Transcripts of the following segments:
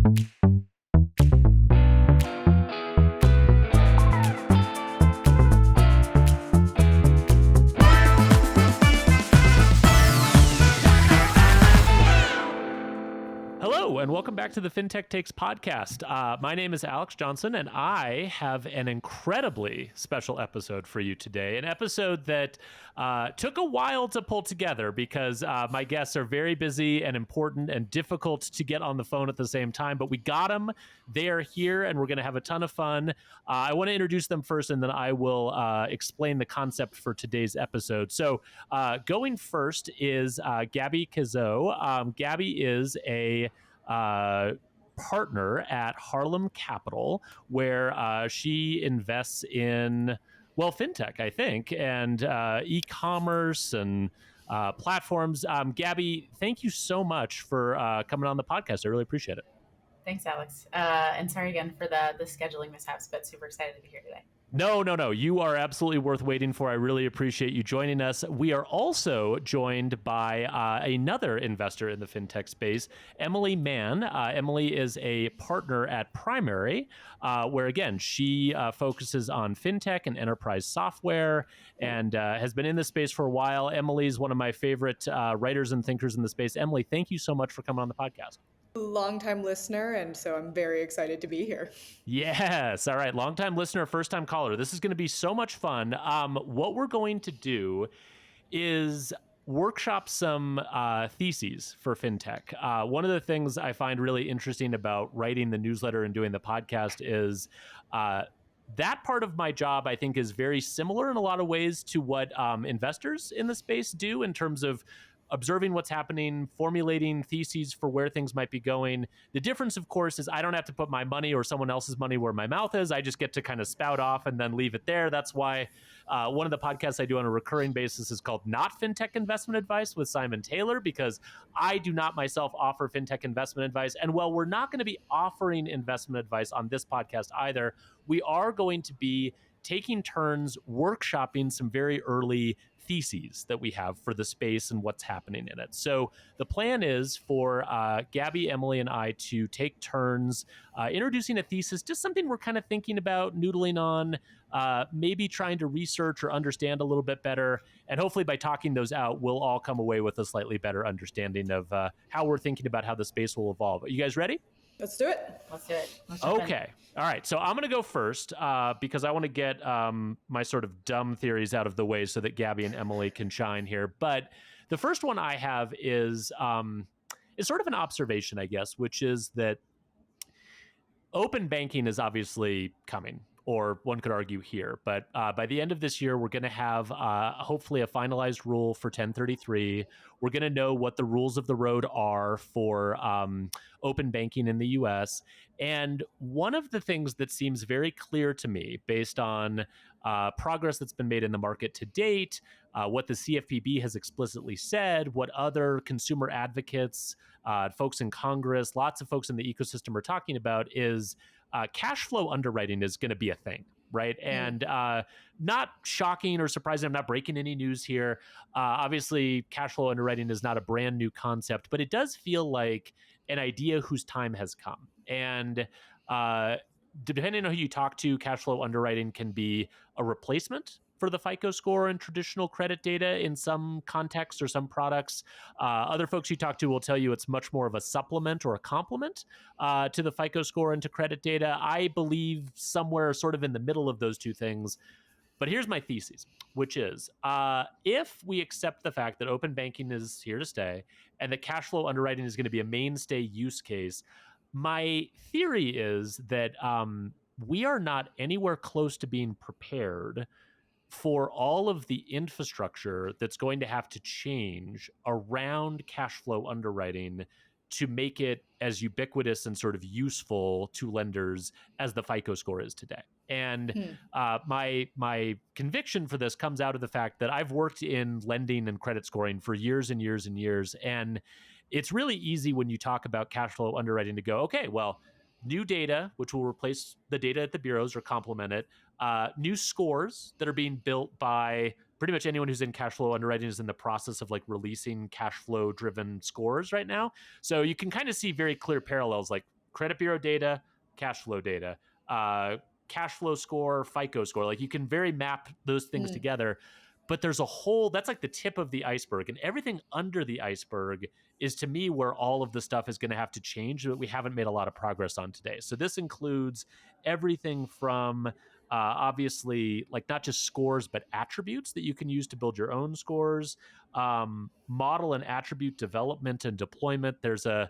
Hello, and welcome back to the Fintech Takes podcast. My name is Alex Johnson, and I have an incredibly special episode for you today. An episode that took a while to pull together because my guests are very busy and important and difficult to get on the phone at the same time, but we got them. They are here, and we're going to have a ton of fun. I want to introduce them first, and then I will explain the concept for today's episode. So going first is Gabby Cazeau. Gabby is a partner at Harlem Capital, where she invests in, well, fintech, I think, and e-commerce and platforms. Gabby, thank you so much for coming on the podcast. I really appreciate it. Thanks, Alex. And sorry again for the scheduling mishaps, but super excited to be here today. No. You are absolutely worth waiting for. I really appreciate you joining us. We are also joined by another investor in the fintech space, Emily Mann. Emily is a partner at Primary, where, again, she focuses on fintech and enterprise software and has been in this space for a while. Emily is one of my favorite writers and thinkers in the space. Emily, thank you so much for coming on the podcast. Long-time listener, and so I'm very excited to be here. Yes. All right. Long-time listener, first-time caller. This is going to be so much fun. What we're going to do is workshop some theses for fintech. One of the things I find really interesting about writing the newsletter and doing the podcast is that part of my job, I think, is very similar in a lot of ways to what investors in the space do in terms of observing what's happening, formulating theses for where things might be going. The difference, of course, is I don't have to put my money or someone else's money where my mouth is. I just get to kind of spout off and then leave it there. That's why one of the podcasts I do on a recurring basis is called Not Fintech Investment Advice with Simon Taylor, because I do not myself offer fintech investment advice. And while we're not going to be offering investment advice on this podcast either, we are going to be taking turns workshopping some very early theses that we have for the space and what's happening in it. So the plan is for Gabby, Emily, and I to take turns introducing a thesis, just something we're kind of thinking about, noodling on, maybe trying to research or understand a little bit better. And hopefully by talking those out, we'll all come away with a slightly better understanding of how we're thinking about how the space will evolve. Are you guys ready? Let's do it. Okay. All right. So I'm going to go first because I want to get my sort of dumb theories out of the way so that Gabby and Emily can shine here. But the first one I have is sort of an observation, I guess, which is that open banking is obviously coming, or one could argue here. But by the end of this year, we're going to have hopefully a finalized rule for 1033. We're going to know what the rules of the road are for open banking in the US. And one of the things that seems very clear to me based on progress that's been made in the market to date, what the CFPB has explicitly said, what other consumer advocates, folks in Congress, lots of folks in the ecosystem are talking about is cash flow underwriting is going to be a thing, right? And not shocking or surprising. I'm not breaking any news here. Obviously, cash flow underwriting is not a brand new concept, but it does feel like an idea whose time has come. And depending on who you talk to, cash flow underwriting can be a replacement for the FICO score and traditional credit data in some contexts or some products. Other folks you talk to will tell you it's much more of a supplement or a complement to the FICO score and to credit data. I believe somewhere sort of in the middle of those two things. But here's my thesis, which is if we accept the fact that open banking is here to stay and that cash flow underwriting is going to be a mainstay use case, my theory is that we are not anywhere close to being prepared for all of the infrastructure that's going to have to change around cash flow underwriting to make it as ubiquitous and sort of useful to lenders as the FICO score is today. And my conviction for this comes out of the fact that I've worked in lending and credit scoring for years and years and years. And it's really easy when you talk about cash flow underwriting to go, okay, well, new data, which will replace the data at the bureaus or complement it, new scores that are being built by pretty much anyone who's in cash flow underwriting is in the process of like releasing cash flow driven scores right now. So you can kind of see very clear parallels. Like credit bureau data, cash flow data, cash flow score, FICO score. Like you can very map those things together. But there's a whole, that's like the tip of the iceberg. And everything under the iceberg is, to me, where all of the stuff is going to have to change that we haven't made a lot of progress on today. So this includes everything from obviously, like not just scores, but attributes that you can use to build your own scores, model and attribute development and deployment. There's a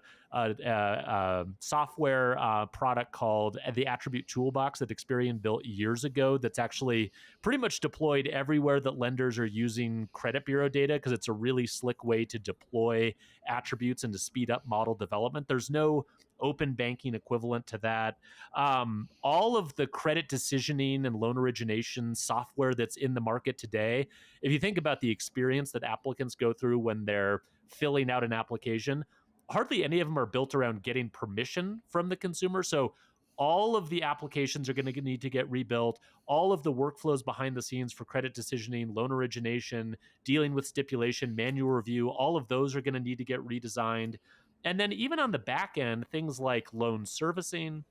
software product called the Attribute Toolbox that Experian built years ago that's actually pretty much deployed everywhere that lenders are using credit bureau data, because it's a really slick way to deploy attributes and to speed up model development. There's no open banking equivalent to that. All of the credit decisioning and loan origination software that's in the market today, if you think about the experience that applicants go through when they're filling out an application, hardly any of them are built around getting permission from the consumer. So all of the applications are going to need to get rebuilt. All of the workflows behind the scenes for credit decisioning, loan origination, dealing with stipulation, manual review, all of those are going to need to get redesigned. And then even on the back end, things like loan servicing,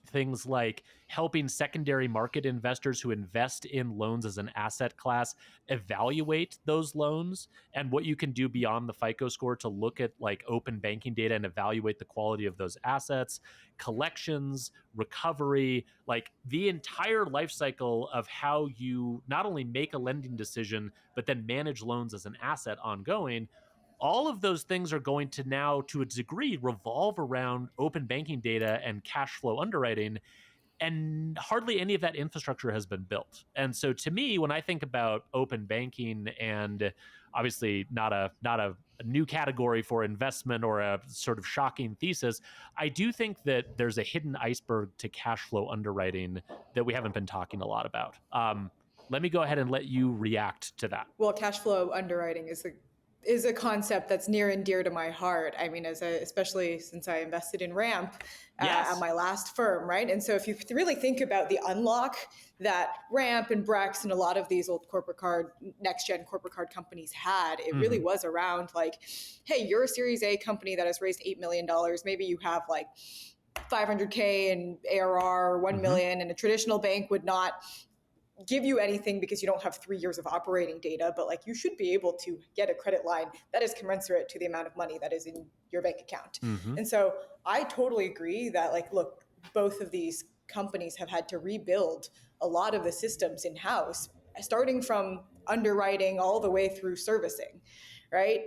things like helping secondary market investors who invest in loans as an asset class evaluate those loans, and what you can do beyond the FICO score to look at like open banking data and evaluate the quality of those assets, collections, recovery, like the entire life cycle of how you not only make a lending decision, but then manage loans as an asset ongoing. All of those things are going to now, to a degree, revolve around open banking data and cash flow underwriting, and hardly any of that infrastructure has been built. And so to me, when I think about open banking, and obviously not a new category for investment or a sort of shocking thesis, I do think that there's a hidden iceberg to cash flow underwriting that we haven't been talking a lot about. Let me go ahead and let you react to that. Well, cash flow underwriting is a concept that's near and dear to my heart. I mean, especially since I invested in Ramp at my last firm, right? And so if you really think about the unlock that Ramp and Brex and a lot of these old corporate card, next-gen corporate card companies had, it really was around like, hey, you're a Series A company that has raised $8 million. Maybe you have like $500K in ARR or $1 million, and a traditional bank would not give you anything because you don't have 3 years of operating data, but like you should be able to get a credit line that is commensurate to the amount of money that is in your bank account. And so I totally agree that like, look, both of these companies have had to rebuild a lot of the systems in-house, starting from underwriting all the way through servicing, right?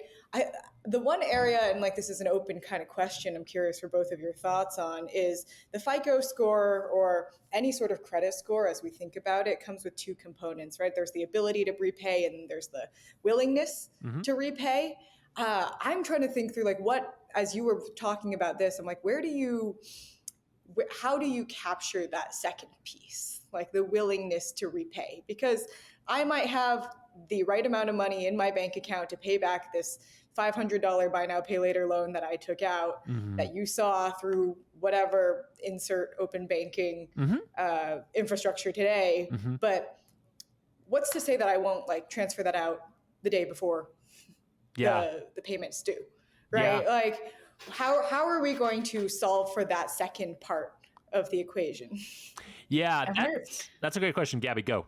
The one area, and like this is an open kind of question, I'm curious for both of your thoughts on, is the FICO score or any sort of credit score, as we think about it, comes with two components, right? There's the ability to repay and there's the willingness to repay. I'm trying to think through like what, as you were talking about this, I'm like, how do you capture that second piece, like the willingness to repay? Because I might have the right amount of money in my bank account to pay back this $500 buy now, pay later loan that I took out that you saw through whatever insert open banking infrastructure today. But what's to say that I won't like transfer that out the day before the payments due, right? Like how are we going to solve for that second part of the equation? Yeah, that's a great question. Gabby, go.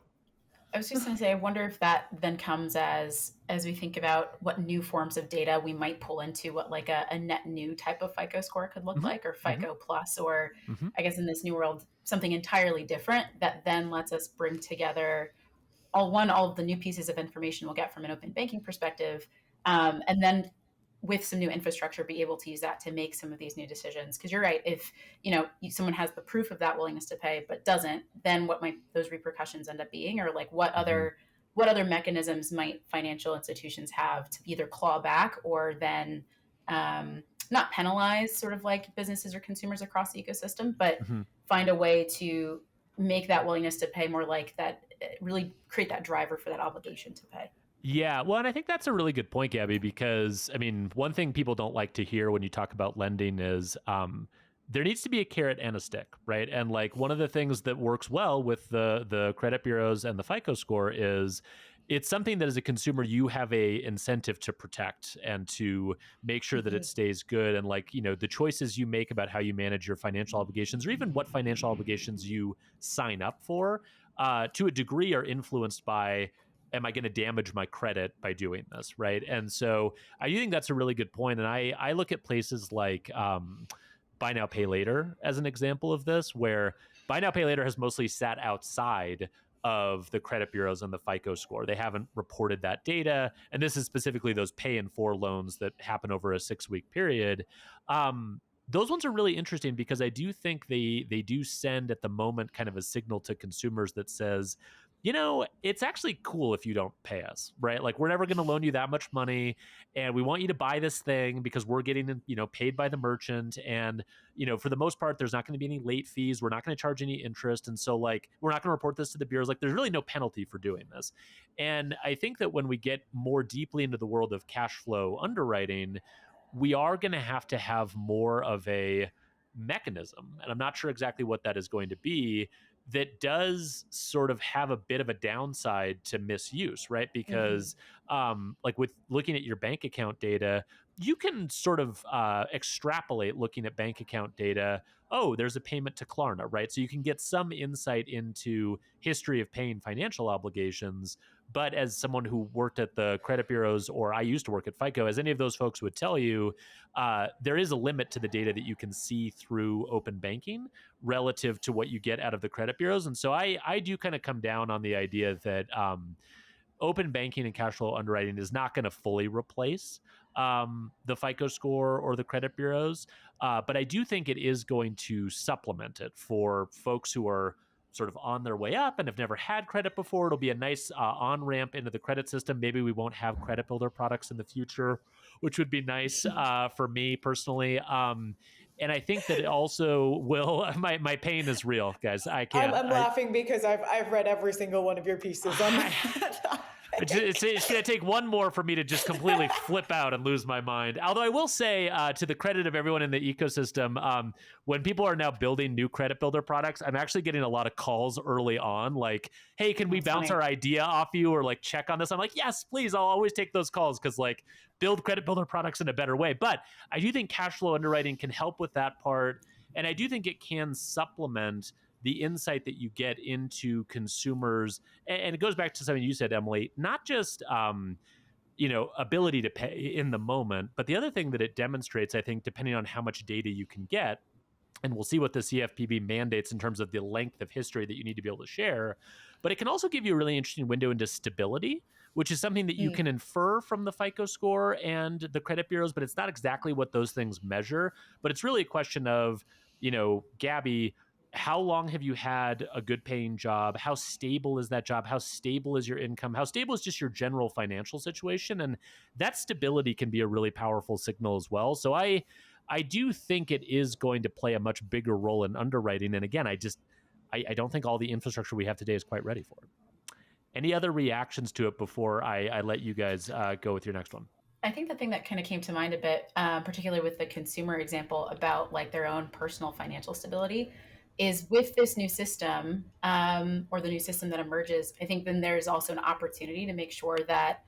I was just going to say, I wonder if that then comes as we think about what new forms of data we might pull into what like a net new type of FICO score could look like, or FICO plus, or I guess in this new world, something entirely different that then lets us bring together all of the new pieces of information we'll get from an open banking perspective. And then with some new infrastructure, be able to use that to make some of these new decisions. Because you're right, if someone has the proof of that willingness to pay but doesn't, then what might those repercussions end up being, or like what other mechanisms might financial institutions have to either claw back or then not penalize sort of like businesses or consumers across the ecosystem, but find a way to make that willingness to pay more like that, really create that driver for that obligation to pay. Yeah, well, and I think that's a really good point, Gabby, because, I mean, one thing people don't like to hear when you talk about lending is there needs to be a carrot and a stick, right? And like one of the things that works well with the credit bureaus and the FICO score is it's something that as a consumer, you have a incentive to protect and to make sure that it stays good. And like, the choices you make about how you manage your financial obligations, or even what financial obligations you sign up for, to a degree are influenced by, am I going to damage my credit by doing this, right? And so I do think that's a really good point. And I look at places like buy now, pay later as an example of this, where buy now, pay later has mostly sat outside of the credit bureaus and the FICO score. They haven't reported that data. And this is specifically those pay in 4 loans that happen over a 6-week period. Those ones are really interesting because I do think they do send at the moment kind of a signal to consumers that says, it's actually cool if you don't pay us, right? Like, we're never going to loan you that much money, and we want you to buy this thing because we're getting, paid by the merchant. And, for the most part, there's not going to be any late fees. We're not going to charge any interest. And so, like, we're not going to report this to the bureaus. Like, there's really no penalty for doing this. And I think that when we get more deeply into the world of cash flow underwriting, we are going to have more of a mechanism. And I'm not sure exactly what that is going to be, that does sort of have a bit of a downside to misuse, right? Because like with looking at your bank account data, you can sort of extrapolate looking at bank account data. Oh, there's a payment to Klarna, right? So you can get some insight into history of paying financial obligations. But as someone who worked at the credit bureaus, or I used to work at FICO, as any of those folks would tell you, there is a limit to the data that you can see through open banking relative to what you get out of the credit bureaus. And so I do kind of come down on the idea that open banking and cash flow underwriting is not going to fully replace the FICO score or the credit bureaus. But I do think it is going to supplement it for folks who are sort of on their way up and have never had credit before. It'll be a nice on-ramp into the credit system. Maybe we won't have credit builder products in the future, which would be nice for me personally. And I think that it also will. My pain is real, guys. I can't. I'm laughing because I've read every single one of your pieces on that. It's going to take one more for me to just completely flip out and lose my mind. Although I will say, to the credit of everyone in the ecosystem, when people are now building new credit builder products, I'm actually getting a lot of calls early on, like, hey, can we bounce our idea off you, or like check on this? I'm like, yes, please. I'll always take those calls, because like, build credit builder products in a better way. But I do think cash flow underwriting can help with that part. And I do think it can supplement the insight that you get into consumers. And it goes back to something you said, Emily, not just, ability to pay in the moment, but the other thing that it demonstrates, I think, depending on how much data you can get, and we'll see what the CFPB mandates in terms of the length of history that you need to be able to share, but it can also give you a really interesting window into stability, which is something that you can infer from the FICO score and the credit bureaus, but it's not exactly what those things measure. But it's really a question of, Gabby, how long have you had a good paying job? How stable is that job? How stable is your income? How stable is just your general financial situation? And that stability can be a really powerful signal as well. So I do think it is going to play a much bigger role in underwriting. And again, I don't think all the infrastructure we have today is quite ready for it. Any other reactions to it before I let you guys go with your next one? I think the thing that kind of came to mind a bit, particularly with the consumer example about like their own personal financial stability, is with this new system, or the new system that emerges, I think then there's also an opportunity to make sure that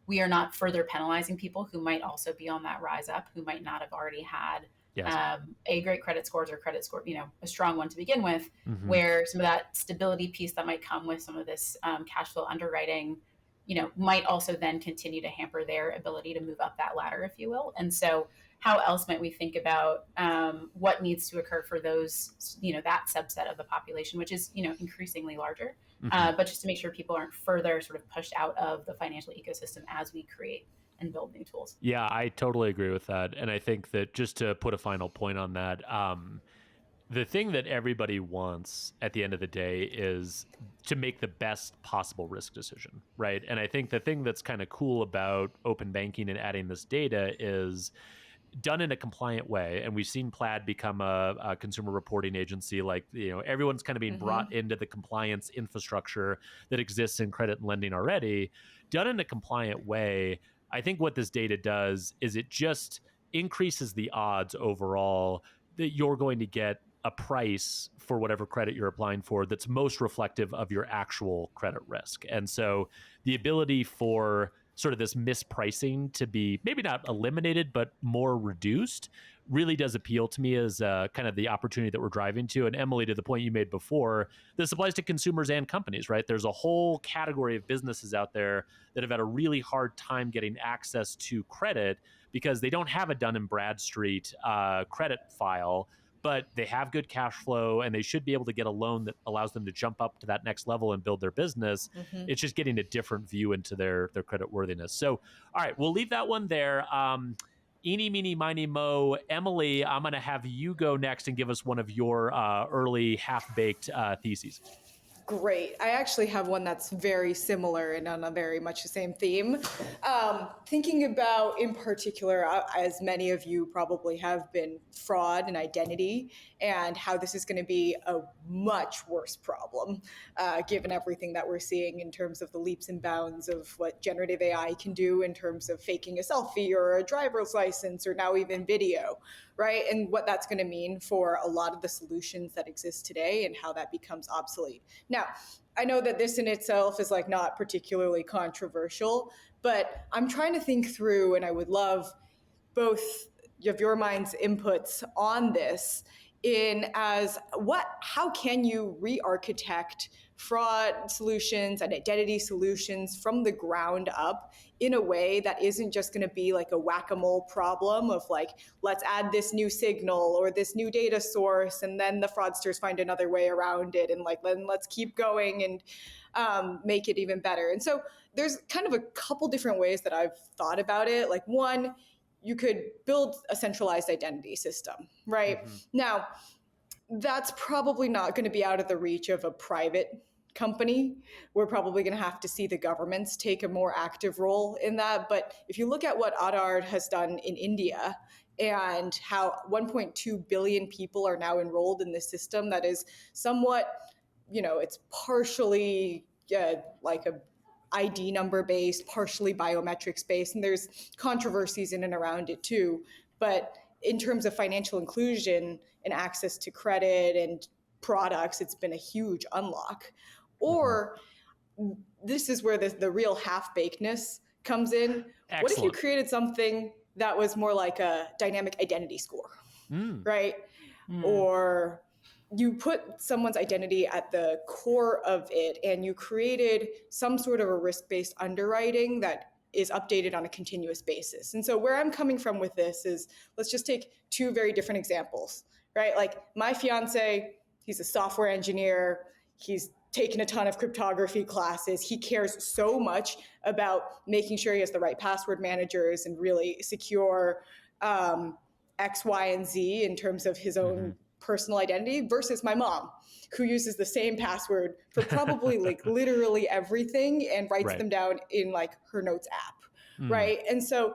we are not further penalizing people who might also be on that rise up, who might not have already had a great credit scores or credit score, a strong one to begin with, where some of that stability piece that might come with some of this cash flow underwriting, might also then continue to hamper their ability to move up that ladder, if you will. And so how else might we think about what needs to occur for those, that subset of the population, which is, increasingly larger, but just to make sure people aren't further sort of pushed out of the financial ecosystem as we create and build new tools. Yeah, I totally agree with that. And I think that just to put a final point on that, the thing that everybody wants at the end of the day is to make the best possible risk decision, right? And I think the thing that's kind of cool about open banking and adding this data is done in a compliant way. And we've seen Plaid become a consumer reporting agency. Like, everyone's kind of being brought into the compliance infrastructure that exists in credit and lending already. Done in a compliant way, I think what this data does is it just increases the odds overall that you're going to get a price for whatever credit you're applying for that's most reflective of your actual credit risk. And so the ability for sort of this mispricing to be maybe not eliminated, but more reduced really does appeal to me as kind of the opportunity that we're driving to. And Emily, to the point you made before, this applies to consumers and companies, right? There's a whole category of businesses out there that have had a really hard time getting access to credit because they don't have a Dun & Bradstreet credit file, but they have good cash flow and they should be able to get a loan that allows them to jump up to that next level and build their business. It's just getting a different view into their credit worthiness. So, all right, we'll leave that one there. Eeny, meeny, miny, mo. Emily, I'm going to have you go next and give us one of your early half-baked theses. Great. I actually have one that's very similar and on a very much the same theme. Thinking about, in particular, as many of you probably have been, fraud and identity, and how this is going to be a much worse problem, given everything that we're seeing in terms of the leaps and bounds of what generative AI can do in terms of faking a selfie or a driver's license or now even video, right? And what that's going to mean for a lot of the solutions that exist today and how that becomes obsolete. Now, I know that this in itself is like not particularly controversial, but I'm trying to think through, and I would love both of your mind's inputs on this in how can you re-architect fraud solutions and identity solutions from the ground up in a way that isn't just going to be like a whack-a-mole problem of like, let's add this new signal or this new data source, and then the fraudsters find another way around it, and like, then let's keep going and make it even better. And so there's kind of a couple different ways that I've thought about it. Like, one, you could build a centralized identity system, right? Now, that's probably not going to be out of the reach of a private company. We're probably going to have to see the governments take a more active role in that. But if you look at what Aadhaar has done in India and how 1.2 billion people are now enrolled in this system that is somewhat, it's partially like a ID number based, partially biometrics based, and there's controversies in and around it too. But in terms of financial inclusion and access to credit and products, it's been a huge unlock. Or this is where the real half-bakedness comes in. Excellent. What if you created something that was more like a dynamic identity score, right? Or you put someone's identity at the core of it and you created some sort of a risk-based underwriting that is updated on a continuous basis. And so where I'm coming from with this is, let's just take two very different examples, right? Like my fiance, he's a software engineer. He's taken a ton of cryptography classes. He cares so much about making sure he has the right password managers and really secure X, Y, and Z in terms of his own personal identity, versus my mom, who uses the same password for probably like literally everything and writes them down in like her notes app, right? And so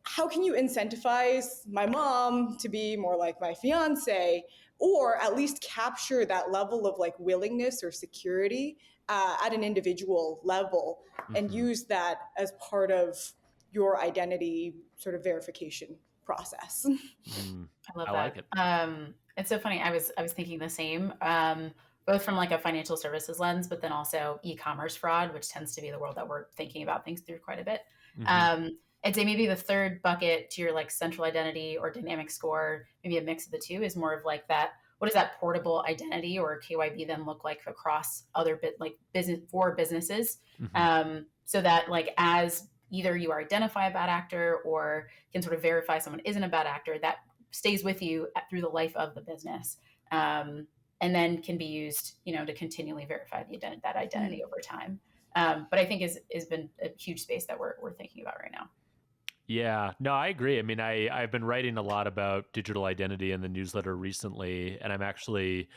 how can you incentivize my mom to be more like my fiance, or at least capture that level of like willingness or security at an individual level and use that as part of your identity sort of verification process? I love that. Like it. It's so funny. I was thinking the same, both from like a financial services lens, but then also e-commerce fraud, which tends to be the world that we're thinking about things through quite a bit. I'd say maybe the third bucket to your like central identity or dynamic score, maybe a mix of the two, is more of like that. What does that portable identity or KYB then look like across other businesses? So that like as either you identify a bad actor or can sort of verify someone isn't a bad actor, that stays with you through the life of the business, and then can be used, to continually verify that identity over time. But I think has been a huge space that we're thinking about right now. Yeah, no, I agree. I mean, I've been writing a lot about digital identity in the newsletter recently, and I'm actually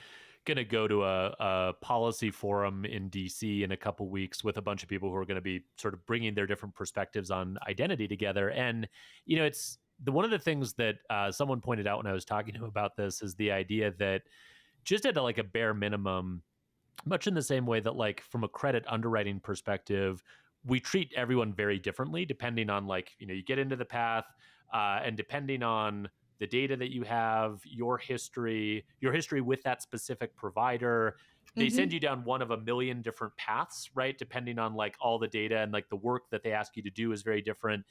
going to go to a policy forum in DC in a couple weeks with a bunch of people who are going to be sort of bringing their different perspectives on identity together. And, it's one of the things that someone pointed out when I was talking to him about this is the idea that just at like a bare minimum, much in the same way that like from a credit underwriting perspective, we treat everyone very differently depending on like, you get into the path and depending on the data that you have, your history with that specific provider. They send you down one of a million different paths, right? Depending on like all the data, and like the work that they ask you to do is very different.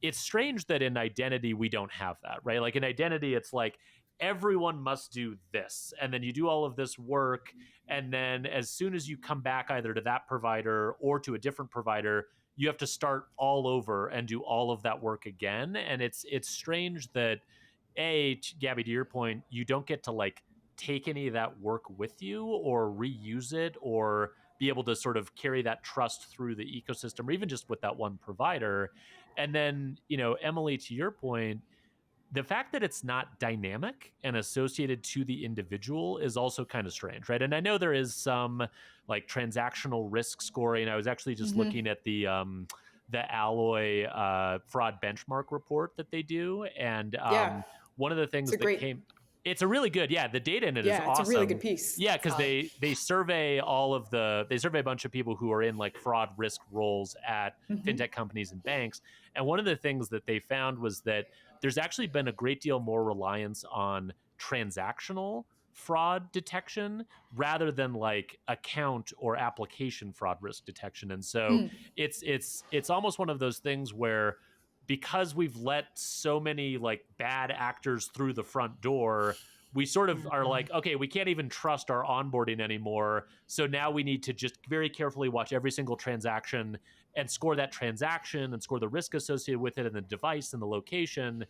It's strange that in identity, we don't have that, right? Like in identity, it's like everyone must do this. And then you do all of this work. And then as soon as you come back either to that provider or to a different provider, you have to start all over and do all of that work again. And it's strange that, Gabby, to your point, you don't get to like take any of that work with you or reuse it or be able to sort of carry that trust through the ecosystem or even just with that one provider. And then, Emily, to your point, the fact that it's not dynamic and associated to the individual is also kind of strange, right? And I know there is some like transactional risk scoring. I was actually just looking at the Alloy fraud benchmark report that they do, and one of the things it's a really good, the data in it is awesome. It's a really good piece. Yeah, because they survey they survey a bunch of people who are in like fraud risk roles at fintech companies and banks. And one of the things that they found was that there's actually been a great deal more reliance on transactional fraud detection rather than like account or application fraud risk detection. And so it's almost one of those things where, because we've let so many like bad actors through the front door, we sort of are like, okay, we can't even trust our onboarding anymore. So now we need to just very carefully watch every single transaction and score that transaction and score the risk associated with it and the device and the location.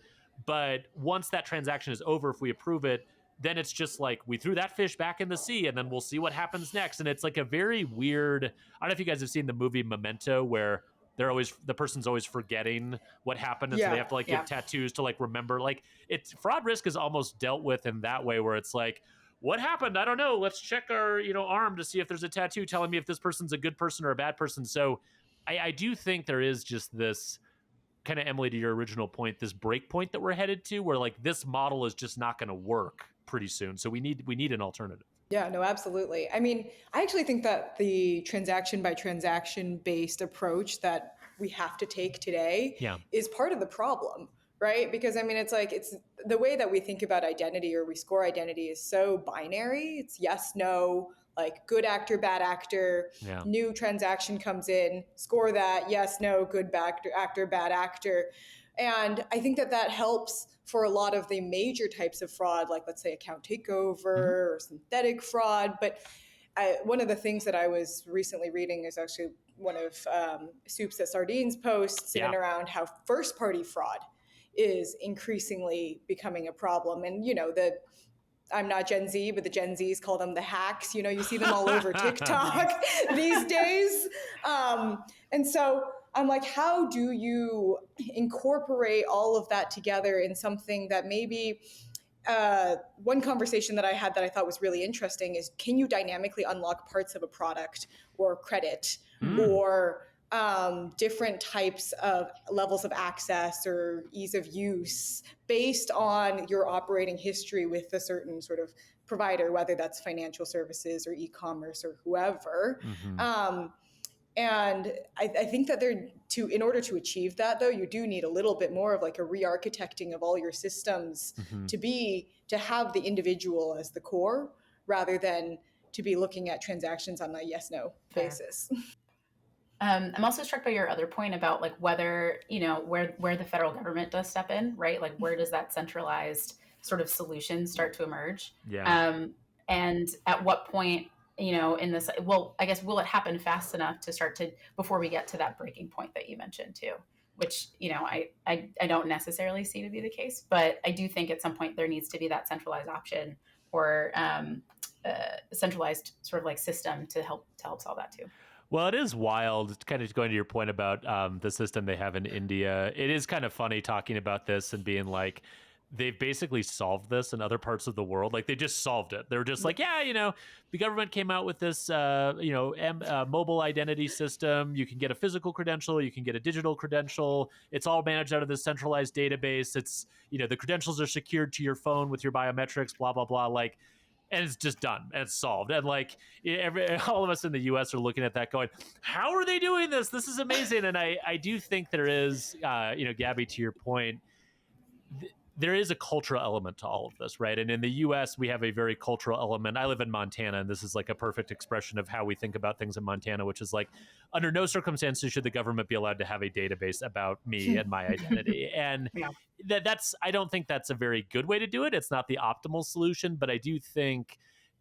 But once that transaction is over, if we approve it, then it's just like we threw that fish back in the sea and then we'll see what happens next. And it's like a very weird, I don't know if you guys have seen the movie Memento, where the person's always forgetting what happened, and so they have to like get tattoos to like remember. Like, it's fraud risk is almost dealt with in that way, where it's like, what happened? I don't know. Let's check our arm to see if there's a tattoo telling me if this person's a good person or a bad person. So I do think there is just this kind of, Emily, to your original point, this break point that we're headed to, where like this model is just not going to work pretty soon. So we need an alternative. Yeah, no, absolutely. I mean, I actually think that the transaction by transaction based approach that we have to take today is part of the problem, right? Because I mean, it's the way that we think about identity or we score identity is so binary. It's yes, no, like good actor, bad actor, new transaction comes in, score that, yes, no, good actor, bad actor. And I think that helps for a lot of the major types of fraud, like let's say account takeover or synthetic fraud. But one of the things that I was recently reading is actually one of Soups at Sardines posts in and around how first-party fraud is increasingly becoming a problem. And, I'm not Gen Z, but the Gen Zs call them the hacks. You see them all over TikTok these days. And so I'm like, how do you incorporate all of that together in something that maybe one conversation that I had that I thought was really interesting is, can you dynamically unlock parts of a product or credit or different types of levels of access or ease of use based on your operating history with a certain sort of provider, whether that's financial services or e-commerce or whoever. And I think that in order to achieve that, though, you do need a little bit more of like a re-architecting of all your systems to have the individual as the core rather than to be looking at transactions on a yes-no basis. I'm also struck by your other point about like whether, where the federal government does step in, right? Like where does that centralized sort of solution start to emerge? And at what point, in this, I guess, will it happen fast enough to start to, before we get to that breaking point that you mentioned too, which, I don't necessarily see to be the case, but I do think at some point there needs to be that centralized option or centralized sort of like system to help solve that too. Well, it is wild, kind of going to your point about the system they have in India. It is kind of funny talking about this and being like, they've basically solved this in other parts of the world. Like they just solved it. They're just like, the government came out with this, mobile identity system. You can get a physical credential. You can get a digital credential. It's all managed out of this centralized database. It's, the credentials are secured to your phone with your biometrics, blah, blah, blah. Like, and it's just done and it's solved. And like all of us in the US are looking at that going, how are they doing this? This is amazing. And I do think there is, Gabby, to your point, there is a cultural element to all of this, right? And in the US, we have a very cultural element. I live in Montana, and this is like a perfect expression of how we think about things in Montana, which is like, under no circumstances should the government be allowed to have a database about me and my identity. And that's, I don't think that's a very good way to do it. It's not the optimal solution, but I do think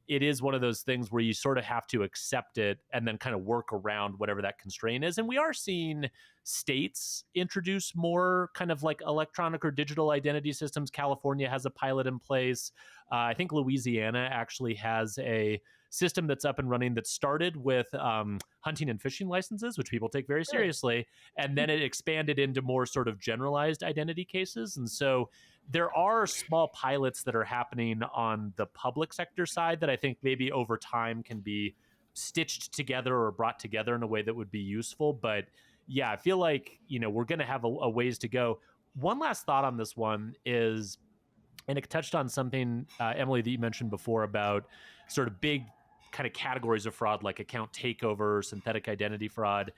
it is one of those things where you sort of have to accept it and then kind of work around whatever that constraint is. And we are seeing states introduce more kind of like electronic or digital identity systems. California has a pilot in place. I think Louisiana actually has a system that's up and running that started with hunting and fishing licenses, which people take very seriously. And then it expanded into more sort of generalized identity cases. And so there are small pilots that are happening on the public sector side that I think maybe over time can be stitched together or brought together in a way that would be useful. But yeah, I feel like, we're going to have a ways to go. One last thought on this one is, and it touched on something, Emily, that you mentioned before about sort of big kind of categories of fraud, like account takeover, synthetic identity fraud.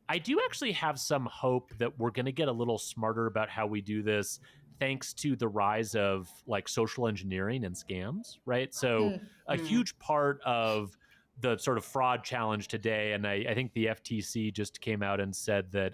I do actually have some hope that we're going to get a little smarter about how we do this, thanks to the rise of like social engineering and scams, right? So a huge part of the sort of fraud challenge today, and I think the FTC just came out and said that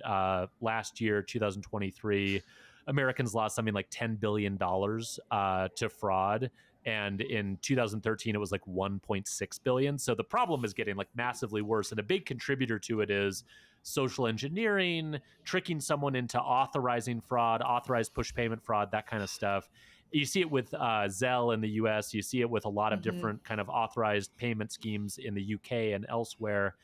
last year, 2023, Americans lost something like $10 billion to fraud. And in 2013, it was like 1.6 billion. So the problem is getting like massively worse. And a big contributor to it is social engineering, tricking someone into authorizing fraud, authorized push payment fraud, that kind of stuff. You see it with Zelle in the US. You see it with a lot of different kind of authorized payment schemes in the UK and elsewhere.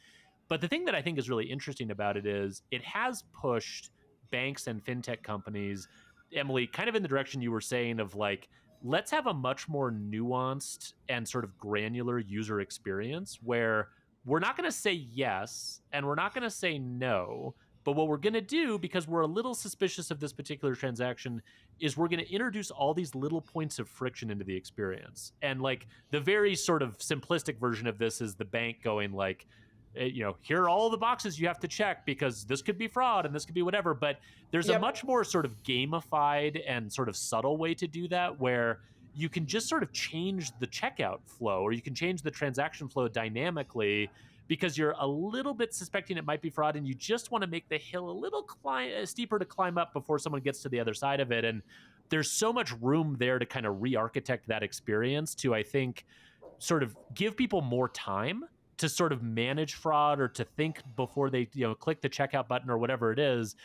But the thing that I think is really interesting about it is it has pushed banks and fintech companies, Emily, kind of in the direction you were saying of like, let's have a much more nuanced and sort of granular user experience where we're not going to say yes and we're not going to say no. But what we're going to do, because we're a little suspicious of this particular transaction, is we're going to introduce all these little points of friction into the experience. And like the very sort of simplistic version of this is the bank going like, here are all the boxes you have to check because this could be fraud and this could be whatever. But there's a much more sort of gamified and sort of subtle way to do that, where you can just sort of change the checkout flow, or you can change the transaction flow dynamically because you're a little bit suspecting it might be fraud, and you just want to make the hill a little steeper to climb up before someone gets to the other side of it. And there's so much room there to kind of re-architect that experience to, I think, sort of give people more time to sort of manage fraud or to think before they click the checkout button or whatever it is.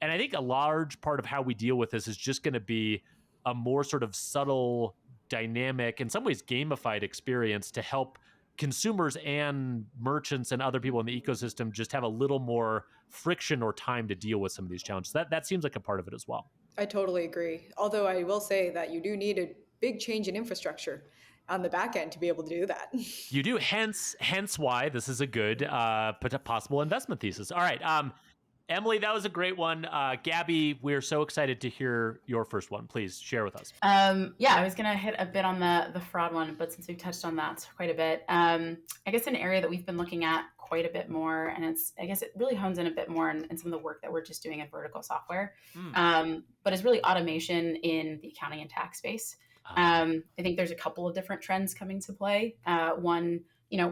And I think a large part of how we deal with this is just going to be a more sort of subtle, dynamic, in some ways gamified experience to help consumers and merchants and other people in the ecosystem just have a little more friction or time to deal with some of these challenges. That seems like a part of it as well. I totally agree. Although I will say that you do need a big change in infrastructure on the back end to be able to do that. You do, hence why this is a good possible investment thesis. All right, Emily, that was a great one. Gabby, we're so excited to hear your first one. Please share with us. I was going to hit a bit on the fraud one, but since we've touched on that quite a bit, I guess an area that we've been looking at quite a bit more, and it really hones in a bit more in some of the work that we're just doing in vertical software, but it's really automation in the accounting and tax space. I think there's a couple of different trends coming to play. One,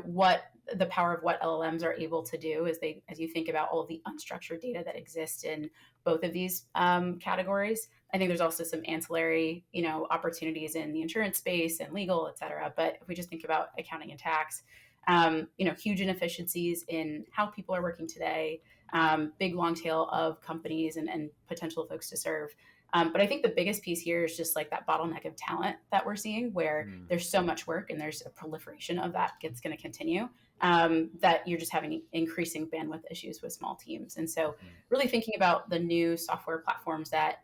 what the power of what LLMs are able to do is as you think about all of the unstructured data that exists in both of these categories. I think there's also some ancillary, opportunities in the insurance space and legal, et cetera. But if we just think about accounting and tax, huge inefficiencies in how people are working today, big long tail of companies and potential folks to serve. But I think the biggest piece here is just like that bottleneck of talent that we're seeing, where there's so much work and there's a proliferation of that that's going to continue, that you're just having increasing bandwidth issues with small teams. And so really thinking about the new software platforms that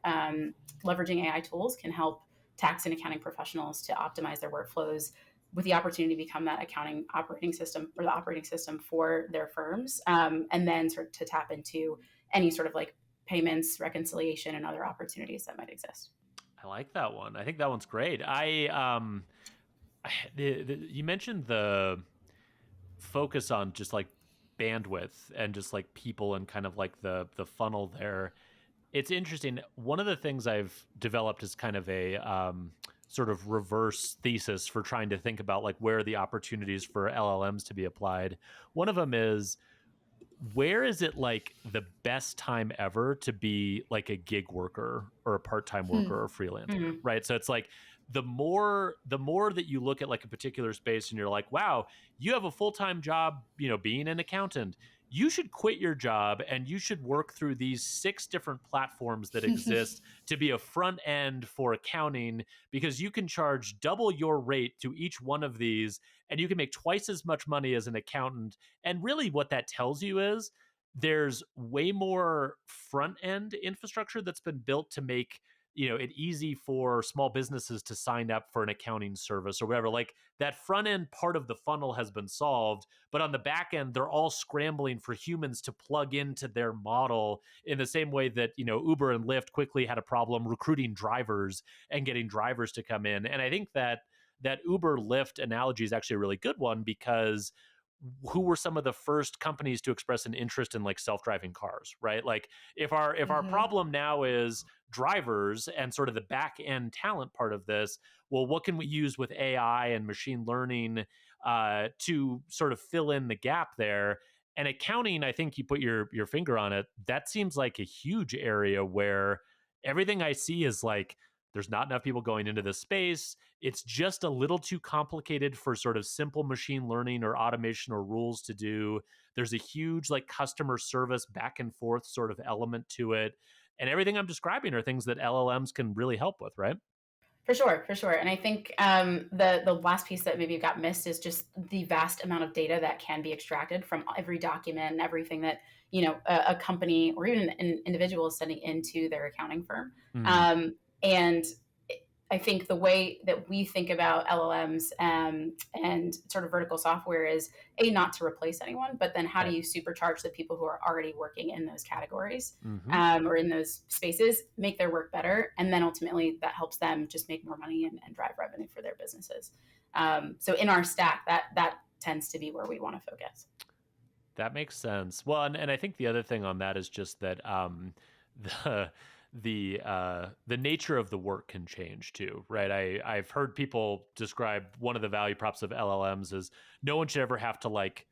leveraging AI tools can help tax and accounting professionals to optimize their workflows with the opportunity to become that accounting operating system or the operating system for their firms, and then sort of to tap into any sort of like payments, reconciliation, and other opportunities that might exist. I like that one. I think that one's great. You mentioned the focus on just like bandwidth and just like people and kind of like the funnel there. It's interesting. One of the things I've developed is kind of a sort of reverse thesis for trying to think about like where are the opportunities for LLMs to be applied. One of them is, where is it like the best time ever to be like a gig worker or a part-time worker or freelancer, right? So it's like the more that you look at like a particular space and you're like, wow, you have a full-time job, being an accountant, you should quit your job and you should work through these 6 different platforms that exist to be a front end for accounting, because you can charge double your rate to each one of these and you can make twice as much money as an accountant. And really what that tells you is there's way more front end infrastructure that's been built to make it easy for small businesses to sign up for an accounting service or whatever. Like that front end part of the funnel has been solved, but on the back end they're all scrambling for humans to plug into their model, in the same way that Uber and Lyft quickly had a problem recruiting drivers and getting drivers to come in. And I think that Uber Lyft analogy is actually a really good one, because who were some of the first companies to express an interest in like self-driving cars, right? Like if our problem now is drivers and sort of the back end talent part of this, well, what can we use with AI and machine learning to sort of fill in the gap there? And accounting, I think you put your finger on it. That seems like a huge area where everything I see is like, there's not enough people going into this space. It's just a little too complicated for sort of simple machine learning or automation or rules to do. There's a huge like customer service back and forth sort of element to it. And everything I'm describing are things that LLMs can really help with, right? For sure, for sure. And I think the last piece that maybe got missed is just the vast amount of data that can be extracted from every document and everything that a company or even an individual is sending into their accounting firm. And I think the way that we think about LLMs and sort of vertical software is not to replace anyone, but then how do you supercharge the people who are already working in those categories or in those spaces, make their work better, and then ultimately that helps them just make more money and drive revenue for their businesses. So in our stack, that tends to be where we want to focus. That makes sense. Well, and I think the other thing on that is just that the nature of the work can change too, right? I've heard people describe one of the value props of LLMs as no one should ever have to like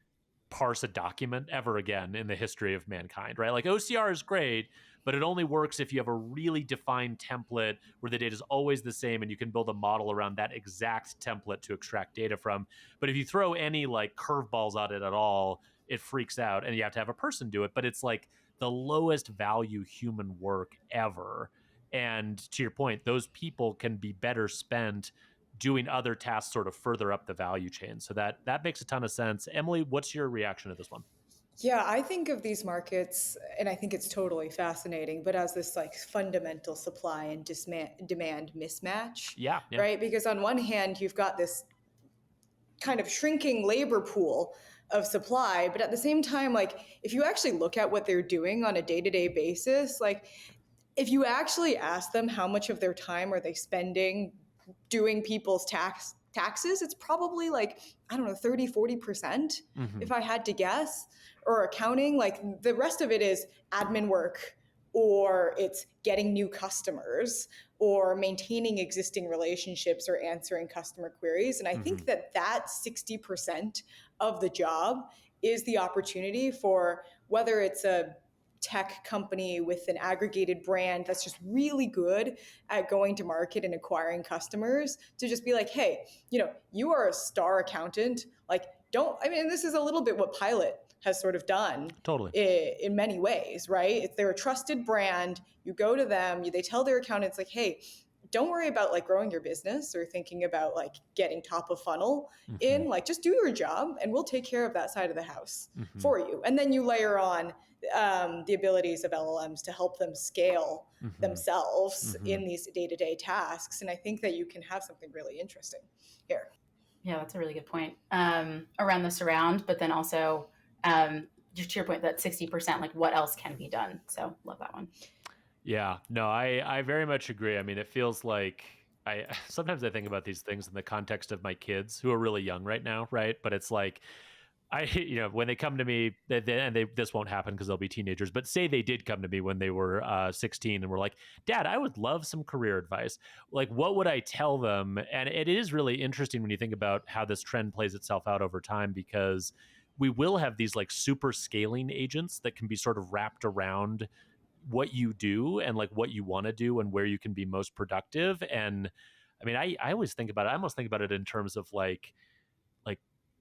parse a document ever again in the history of mankind, right? Like OCR is great, but it only works if you have a really defined template where the data is always the same and you can build a model around that exact template to extract data from. But if you throw any like curveballs at it at all, it freaks out and you have to have a person do it. But it's like the lowest value human work ever. And to your point, those people can be better spent doing other tasks sort of further up the value chain. So that makes a ton of sense. Emily, what's your reaction to this one? Yeah, I think of these markets, and I think it's totally fascinating, but as this like fundamental supply and demand mismatch, yeah. right? Because on one hand, you've got this kind of shrinking labor pool of supply, but at the same time, like if you actually look at what they're doing on a day-to-day basis, like if you actually ask them how much of their time are they spending doing people's taxes, it's probably like, I don't know, 30-40% if I had to guess, or accounting. Like the rest of it is admin work, or it's getting new customers, or maintaining existing relationships, or answering customer queries. And I think that 60% of the job is the opportunity for, whether it's a tech company with an aggregated brand that's just really good at going to market and acquiring customers, to just be like, hey, you are a star accountant. Like, this is a little bit what Pilot has sort of done totally in many ways, right? They're a trusted brand. You go to them, they tell their accountants like, hey, don't worry about like growing your business or thinking about like getting top of funnel in, like just do your job and we'll take care of that side of the house for you. And then you layer on the abilities of LLMs to help them scale themselves in these day-to-day tasks. And I think that you can have something really interesting here. Yeah, that's a really good point around the surround, but then also just to your point, that 60%, like what else can be done? So love that one. Yeah, no, I very much agree. I mean, it feels like sometimes I think about these things in the context of my kids who are really young right now, right? But it's like when they come to me, this won't happen because they'll be teenagers, but say they did come to me when they were 16 and were like, Dad, I would love some career advice. Like, what would I tell them? And it is really interesting when you think about how this trend plays itself out over time, because we will have these like super scaling agents that can be sort of wrapped around what you do and like what you want to do and where you can be most productive. And I mean, I always think about it. I almost think about it in terms of like,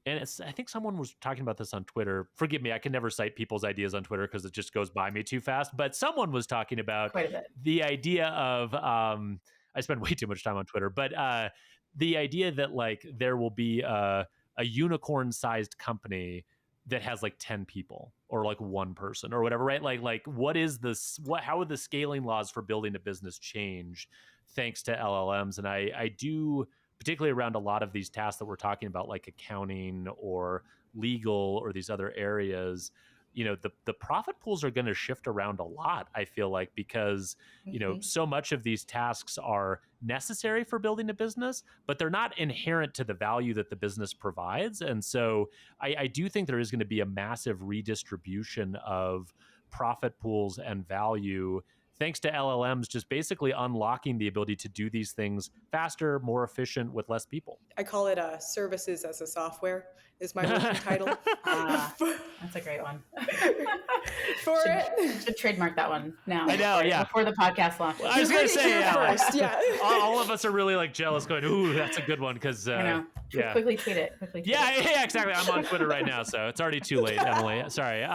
and I think someone was talking about this on Twitter. Forgive me, I can never cite people's ideas on Twitter because it just goes by me too fast. But someone was talking about the idea of, I spend way too much time on Twitter, but the idea that like there will be a unicorn-sized company that has like 10 people or like one person or whatever, right? Like what is this? How would the scaling laws for building a business change thanks to LLMs? And I do, particularly around a lot of these tasks that we're talking about, like accounting or legal or these other areas, the profit pools are going to shift around a lot, I feel like, because, so much of these tasks are necessary for building a business, but they're not inherent to the value that the business provides. And so I do think there is going to be a massive redistribution of profit pools and value thanks to LLMs just basically unlocking the ability to do these things faster, more efficient with less people. I call it services as a software is my working title. That's a great one. Should trademark that one now. I know, before the podcast launches. Well, I was going to say, first, all of us are really like jealous going, ooh, that's a good one. Because quickly tweet it. Yeah, exactly. I'm on Twitter right now, so it's already too late, Emily. Sorry.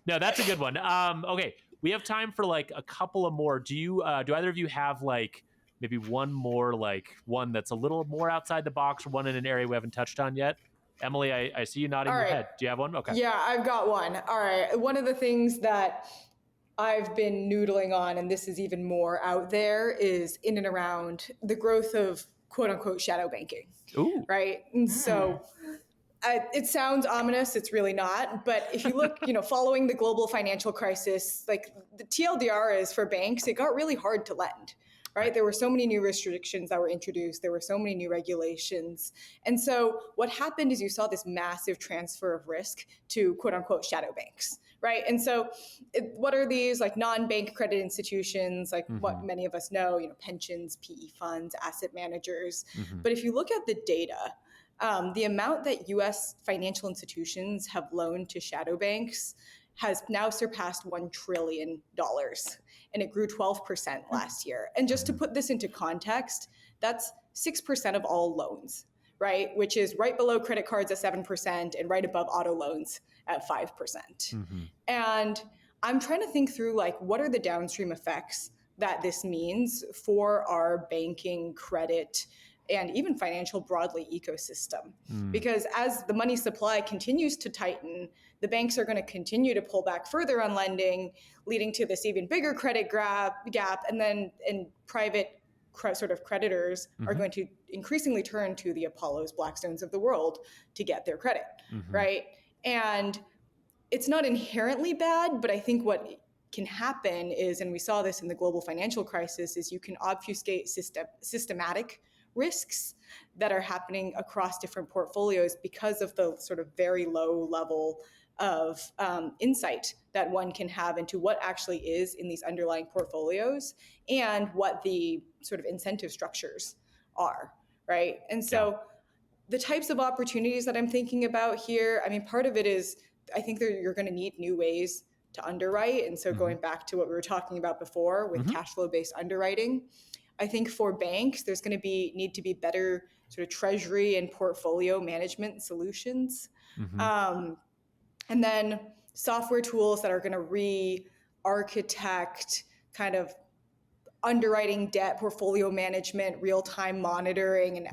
No, that's a good one. Okay. We have time for like a couple of more. Do either of you have like maybe one more, like one that's a little more outside the box, or one in an area we haven't touched on yet? Emily, I see you nodding your head. Do you have one? Okay. Yeah, I've got one. All right. One of the things that I've been noodling on, and this is even more out there, is in and around the growth of quote unquote shadow banking. Ooh. Right. And so it sounds ominous. It's really not. But if you look, following the global financial crisis, like the TLDR is for banks, it got really hard to lend, right? There were so many new restrictions that were introduced. There were so many new regulations. And so what happened is you saw this massive transfer of risk to quote unquote shadow banks, right? And so what are these like non-bank credit institutions, like what many of us know, pensions, PE funds, asset managers. But if you look at the data, the amount that U.S. financial institutions have loaned to shadow banks has now surpassed $1 trillion, and it grew 12% last year. And just to put this into context, that's 6% of all loans, right? Which is right below credit cards at 7% and right above auto loans at 5%. And I'm trying to think through like, what are the downstream effects that this means for our banking, credit, and even financial broadly ecosystem. Because as the money supply continues to tighten, the banks are going to continue to pull back further on lending, leading to this even bigger credit gap. And private sort of creditors are going to increasingly turn to the Apollos, Blackstones of the world to get their credit, right? And it's not inherently bad, but I think what can happen is, and we saw this in the global financial crisis, is you can obfuscate systematic risks that are happening across different portfolios because of the sort of very low level of insight that one can have into what actually is in these underlying portfolios and what the sort of incentive structures are, right? And so the types of opportunities that I'm thinking about here, I mean, part of it is I think you're going to need new ways to underwrite. And so going back to what we were talking about before with cash flow based underwriting, I think for banks, there's going to need to be better sort of treasury and portfolio management solutions. And then software tools that are going to re-architect kind of underwriting debt, portfolio management, real-time monitoring, and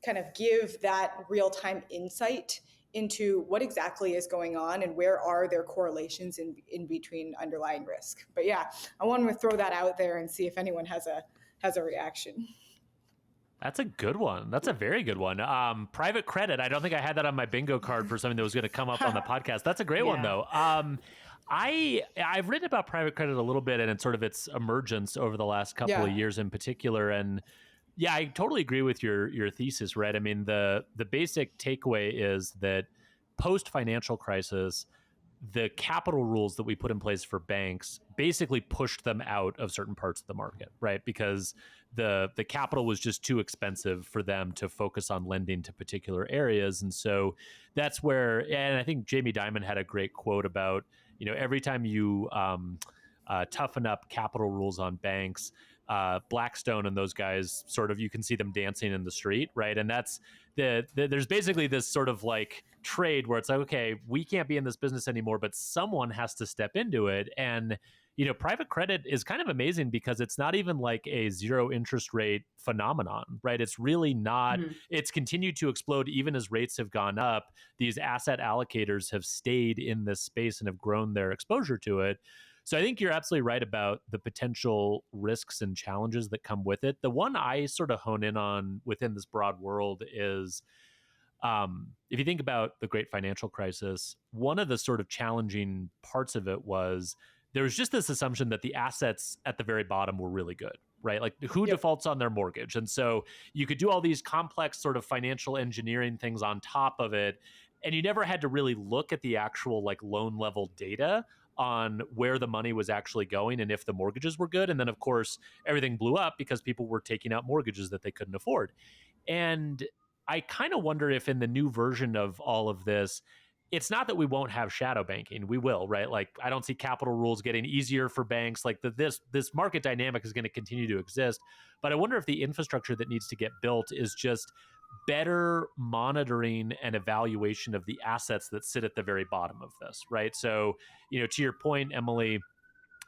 kind of give that real-time insight into what exactly is going on and where are there correlations in between underlying risk. But yeah, I wanted to throw that out there and see if anyone has a reaction. That's a good one. That's a very good one. Private credit. I don't think I had that on my bingo card for something that was going to come up on the podcast. That's a great one, though. I've written about private credit a little bit and it's sort of its emergence over the last couple of years in particular. And yeah, I totally agree with your thesis, right? I mean, the basic takeaway is that post-financial crisis, the capital rules that we put in place for banks basically pushed them out of certain parts of the market, right? Because the capital was just too expensive for them to focus on lending to particular areas. And so that's where, and I think Jamie Dimon had a great quote about, every time you toughen up capital rules on banks, Blackstone and those guys sort of, you can see them dancing in the street, right? And that's there's basically this sort of like trade where it's like, okay, we can't be in this business anymore, but someone has to step into it. And private credit is kind of amazing because it's not even like a zero interest rate phenomenon, right? It's really not. It's continued to explode even as rates have gone up. These asset allocators have stayed in this space and have grown their exposure to it. So I think you're absolutely right about the potential risks and challenges that come with it. The one I sort of hone in on within this broad world is, if you think about the great financial crisis, one of the sort of challenging parts of it was there was just this assumption that the assets at the very bottom were really good, right? Like who defaults on their mortgage? And so you could do all these complex sort of financial engineering things on top of it. And you never had to really look at the actual like loan level data on where the money was actually going and if the mortgages were good. And then, of course, everything blew up because people were taking out mortgages that they couldn't afford. And I kind of wonder if in the new version of all of this, it's not that we won't have shadow banking. We will, right? Like, I don't see capital rules getting easier for banks. Like this market dynamic is going to continue to exist. But I wonder if the infrastructure that needs to get built is just better monitoring and evaluation of the assets that sit at the very bottom of this, right? So, to your point, Emily,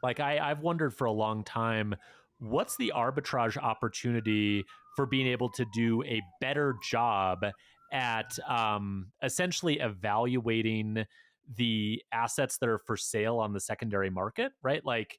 like I've wondered for a long time, what's the arbitrage opportunity for being able to do a better job at essentially evaluating the assets that are for sale on the secondary market, right? Like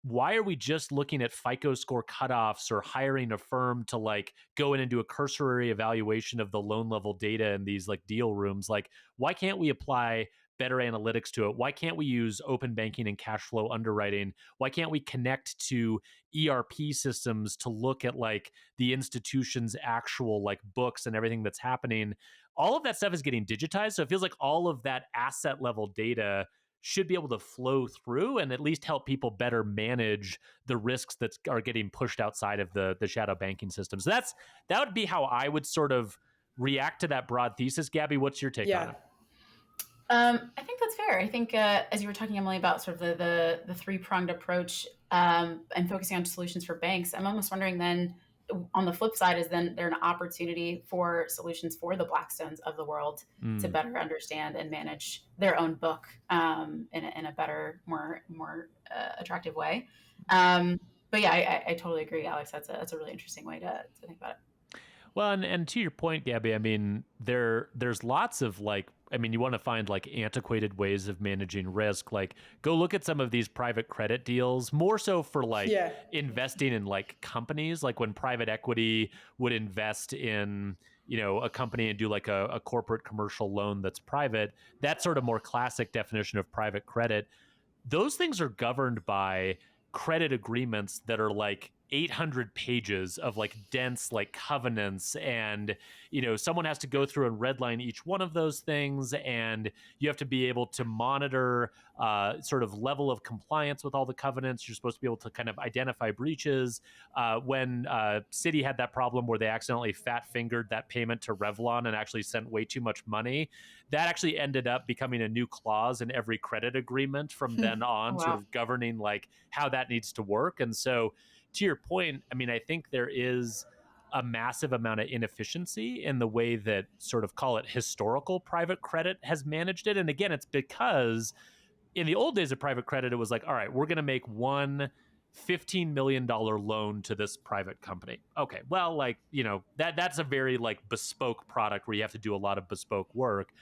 why are we just looking at FICO score cutoffs or hiring a firm to like go in and do a cursory evaluation of the loan level data in these like deal rooms? Like, why can't we apply better analytics to it? Why can't we use open banking and cash flow underwriting? Why can't we connect to ERP systems to look at like the institution's actual like books and everything that's happening? All of that stuff is getting digitized. So it feels like all of that asset level data should be able to flow through and at least help people better manage the risks that are getting pushed outside of the shadow banking system. So that would be how I would sort of react to that broad thesis. Gabby, what's your take on it? I think that's fair. I think as you were talking, Emily, about sort of the three-pronged approach and focusing on solutions for banks, I'm almost wondering then, on the flip side, is then there an opportunity for solutions for the Blackstones of the world to better understand and manage their own book in a better, more attractive way? But yeah, I totally agree, Alex. That's a really interesting way to think about it. Well, and to your point, Gabby, I mean, there's lots of like, I mean, you want to find like antiquated ways of managing risk. Like, go look at some of these private credit deals, more so for like investing in like companies, like when private equity would invest in, a company and do like a corporate commercial loan that's private. That sort of more classic definition of private credit. Those things are governed by credit agreements that are like 800 pages of like dense like covenants, and someone has to go through and redline each one of those things, and you have to be able to monitor sort of level of compliance with all the covenants. You're supposed to be able to kind of identify breaches. When Citi had that problem where they accidentally fat fingered that payment to Revlon and actually sent way too much money, that actually ended up becoming a new clause in every credit agreement from then on. Wow. Sort of governing like how that needs to work. And so to your point, I mean, I think there is a massive amount of inefficiency in the way that sort of, call it, historical private credit has managed it. And again, it's because in the old days of private credit, it was like, all right, we're going to make one $15 million loan to this private company. Okay, well, like, that's a very like bespoke product where you have to do a lot of bespoke work.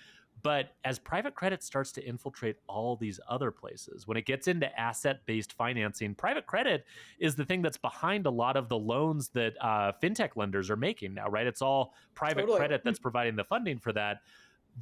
But as private credit starts to infiltrate all these other places, when it gets into asset-based financing, private credit is the thing that's behind a lot of the loans that fintech lenders are making now, right? It's all private credit that's providing the funding for that.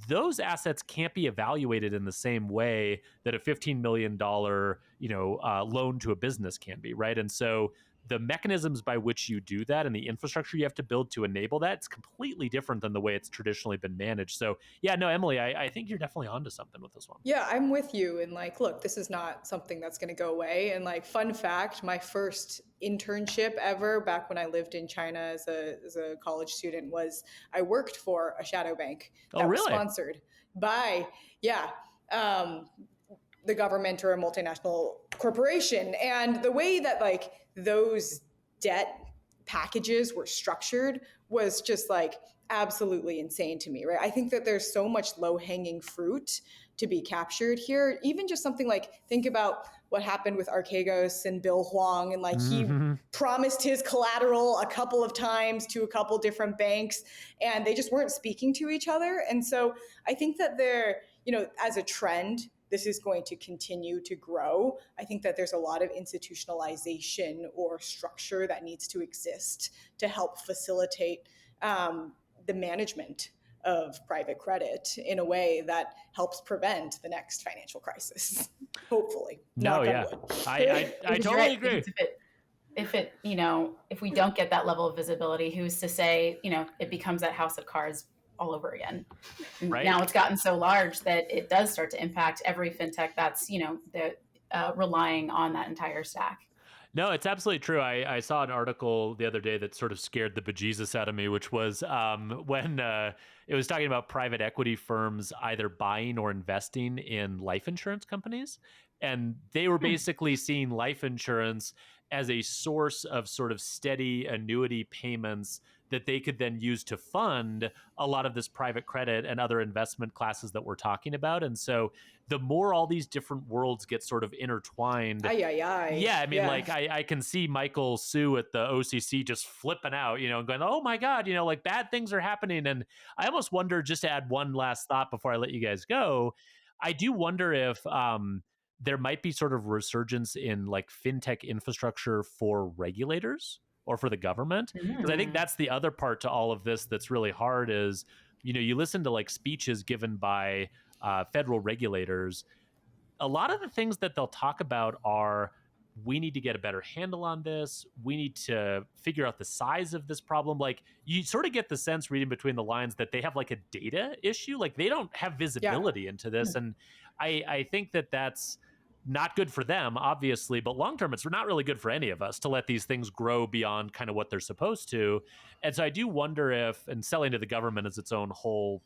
Those assets can't be evaluated in the same way that a $15 million, loan to a business can be, right? And so the mechanisms by which you do that and the infrastructure you have to build to enable that, it's completely different than the way it's traditionally been managed. So yeah, no, Emily, I think you're definitely onto something with this one. Yeah, I'm with you. And like, look, this is not something that's going to go away. And like, fun fact, my first internship ever back when I lived in China as a college student was I worked for a shadow bank that was sponsored by, the government or a multinational corporation. And the way that like those debt packages were structured was just like absolutely insane to me, right? I think that there's so much low-hanging fruit to be captured here. Even just something like, think about what happened with Archegos and Bill Huang, and like he promised his collateral a couple of times to a couple different banks, and they just weren't speaking to each other. And so I think that they're, as a trend, this is going to continue to grow. I think that there's a lot of institutionalization or structure that needs to exist to help facilitate the management of private credit in a way that helps prevent the next financial crisis. Hopefully. No, yeah. I totally agree. If we don't get that level of visibility, who's to say, it becomes that house of cards all over again. Right. Now it's gotten so large that it does start to impact every fintech that's, relying on that entire stack. No, it's absolutely true. I saw an article the other day that sort of scared the bejesus out of me, which was when it was talking about private equity firms either buying or investing in life insurance companies. And they were basically seeing life insurance as a source of sort of steady annuity payments that they could then use to fund a lot of this private credit and other investment classes that we're talking about. And so the more all these different worlds get sort of intertwined. Yeah, I mean, like I can see Michael Sue at the OCC just flipping out, and going, oh my God, like bad things are happening. And I almost wonder, just to add one last thought before I let you guys go, I do wonder if there might be sort of resurgence in like fintech infrastructure for regulators or for the government. Because I think that's the other part to all of this that's really hard is, you listen to like speeches given by federal regulators. A lot of the things that they'll talk about are, we need to get a better handle on this. We need to figure out the size of this problem. Like you sort of get the sense reading between the lines that they have like a data issue. Like they don't have visibility into this. And I think that that's not good for them, obviously, but long-term, it's not really good for any of us to let these things grow beyond kind of what they're supposed to. And so I do wonder if, and selling to the government is its own whole,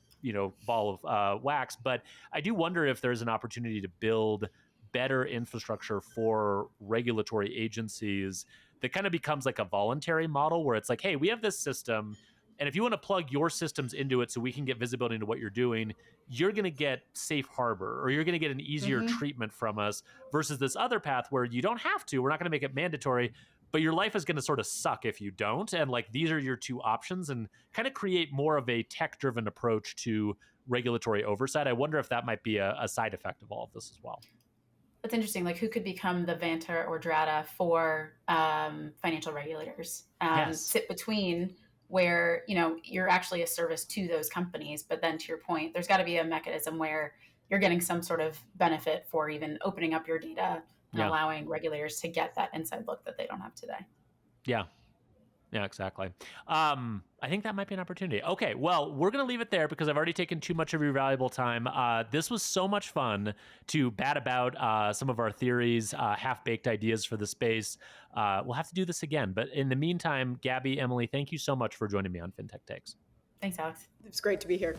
ball of wax, but I do wonder if there's an opportunity to build better infrastructure for regulatory agencies that kind of becomes like a voluntary model where it's like, hey, we have this system, and if you want to plug your systems into it so we can get visibility into what you're doing, you're going to get safe harbor, or you're going to get an easier treatment from us versus this other path where you don't have to. We're not going to make it mandatory, but your life is going to sort of suck if you don't. And like, these are your two options, and kind of create more of a tech-driven approach to regulatory oversight. I wonder if that might be a side effect of all of this as well. That's interesting. Like, who could become the Vanta or Drata for financial regulators? Sit between where, you're actually a service to those companies. But then to your point, there's got to be a mechanism where you're getting some sort of benefit for even opening up your data and allowing regulators to get that inside look that they don't have today. Yeah. Yeah, exactly. I think that might be an opportunity. Okay, well, we're going to leave it there because I've already taken too much of your valuable time. This was so much fun to bat about some of our theories, half-baked ideas for the space. We'll have to do this again. But in the meantime, Gabby, Emily, thank you so much for joining me on FinTech Takes. Thanks, Alex. It's great to be here.